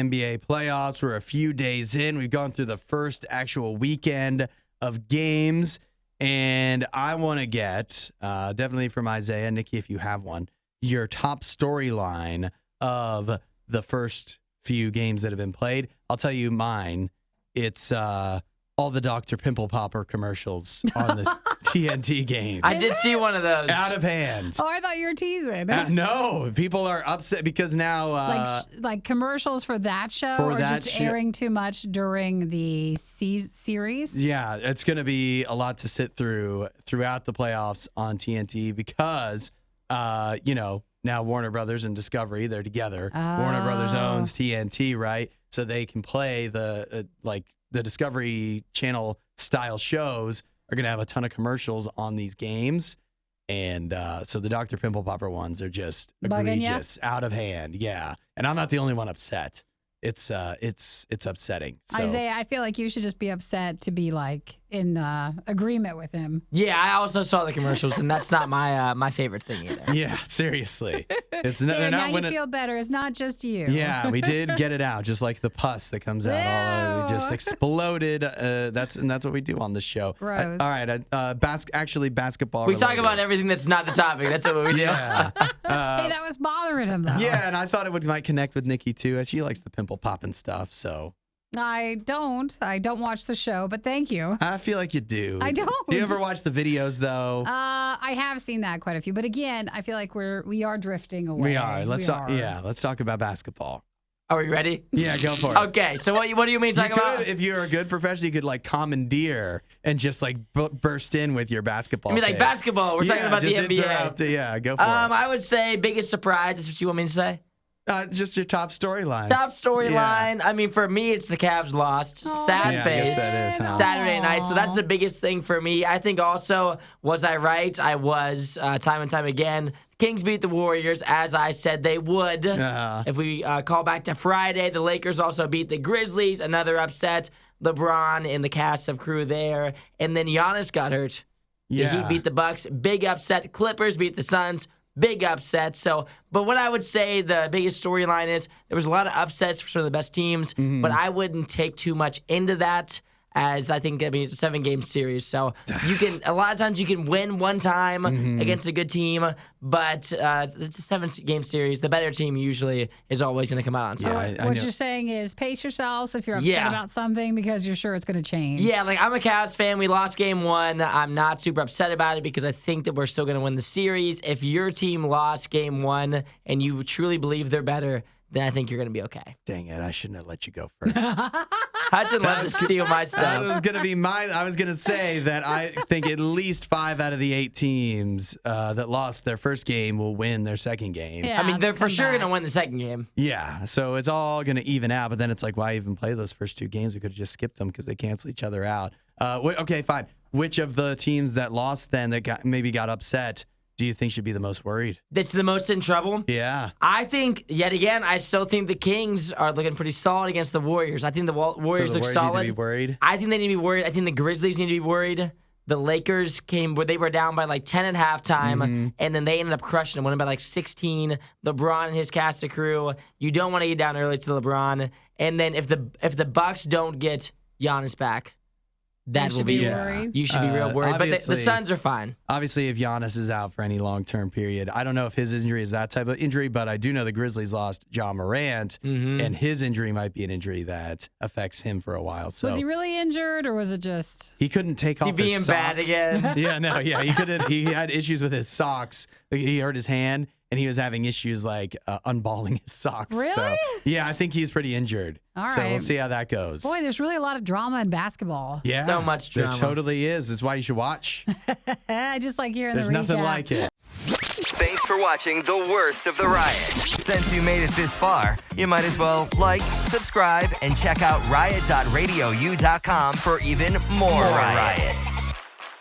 NBA playoffs. We're a few days in. We've gone through the first actual weekend of games. And I want to get, definitely from Isaiah, Nikki, if you have one, your top storyline of the first few games that have been played. I'll tell you mine. It's all the Dr. Pimple Popper commercials on the TNT games. I did see one of those. Out of hand. Oh, I thought you were teasing. No, people are upset because now... like commercials for that show or just airing too much during the series? Yeah, it's going to be a lot to sit through throughout the playoffs on TNT because, now Warner Brothers and Discovery, they're together. Warner Brothers owns TNT, right? So they can play the Discovery Channel style shows are going to have a ton of commercials on these games. And so the Dr. Pimple Popper ones are just egregious, out of hand. Yeah. And I'm not the only one upset. It's upsetting. So. Isaiah, I feel like you should just be upset to be like in agreement with him. Yeah, I also saw the commercials, and that's not my favorite thing either. Yeah, seriously. Now you feel better. It's not just you. Yeah, we did get it out, just like the pus that comes out. All over. We just exploded. That's what we do on this show. Gross. All right, basketball. We talk about everything that's not the topic. That's what we do. Yeah. Hey, that was bothering him though. Yeah, and I thought it might connect with Nikki too. She likes the pimple popping stuff, so. I don't watch the show, but thank you. I feel like you do. I don't. Do you ever watch the videos though? I have seen that quite a few, but again, I feel like we are drifting away. We are. Let's talk about basketball. Are we ready? Yeah, go for it. Okay, so what do you mean talking about? If you're a good professional, you could like commandeer and just like burst in with your basketball. I mean, like basketball. We're talking about the NBA. Go for it. I would say biggest surprise. Is what you want me to say? Just your top storyline. Top storyline. Yeah. I mean, for me, it's the Cavs lost. Sad face. I guess that is, huh? Saturday night. So that's the biggest thing for me. I think also, was I right? I was time and time again. Kings beat the Warriors, as I said they would. If we call back to Friday, the Lakers also beat the Grizzlies. Another upset. LeBron and the cast of crew there. And then Giannis got hurt. Yeah. The Heat beat the Bucks. Big upset. Clippers beat the Suns. Big upset. But what I would say the biggest storyline is there was a lot of upsets for some of the best teams, but I wouldn't take too much into that as it's a 7-game series. So a lot of times you can win one time against a good team, but it's a 7-game series. The better team usually is always going to come out on top. So what you're saying is pace yourselves if you're upset about something because you're sure it's going to change. Yeah, like I'm a Cavs fan. We lost game 1. I'm not super upset about it because I think that we're still going to win the series. If your team lost game 1 and you truly believe they're better, then I think you're going to be okay. Dang it, I shouldn't have let you go first. Hudson loves to steal my stuff. That was going to be mine. I was going to say that I think at least 5 out of the 8 teams that lost their first game will win their second game. Yeah, I mean, they're for sure going to win the second game. Yeah, so it's all going to even out, but then it's like, why even play those first 2 games? We could have just skipped them because they cancel each other out. Okay, fine. Which of the teams that lost then that maybe got upset do you think should be the most worried? That's the most in trouble? Yeah. I think, yet again, I still think the Kings are looking pretty solid against the Warriors. I think the Warriors look solid. Need to be worried? I think they need to be worried. I think the Grizzlies need to be worried. The Lakers they were down by like 10 at halftime, and then they ended up crushing them, winning by like 16. LeBron and his cast of crew, you don't want to get down early to LeBron. And then if the Bucks don't get Giannis back, that will be worried. You should be real worried. But the Suns are fine. Obviously, if Giannis is out for any long-term period, I don't know if his injury is that type of injury, but I do know the Grizzlies lost Ja Morant, and his injury might be an injury that affects him for a while. So was he really injured, or was it just he couldn't take off his socks? Bad again? He couldn't. He had issues with his socks. He hurt his hand, and he was having issues like unballing his socks. Really? So, yeah, I think he's pretty injured. All right. So we'll see how that goes. Boy, there's really a lot of drama in basketball. Yeah. So much drama. There totally is. That's why you should watch. I just like hearing There's the recap. nothing like it. Thanks for watching the worst of the Riot. Since you made it this far, you might as well like, subscribe, and check out riot.radiou.com for even more Riot.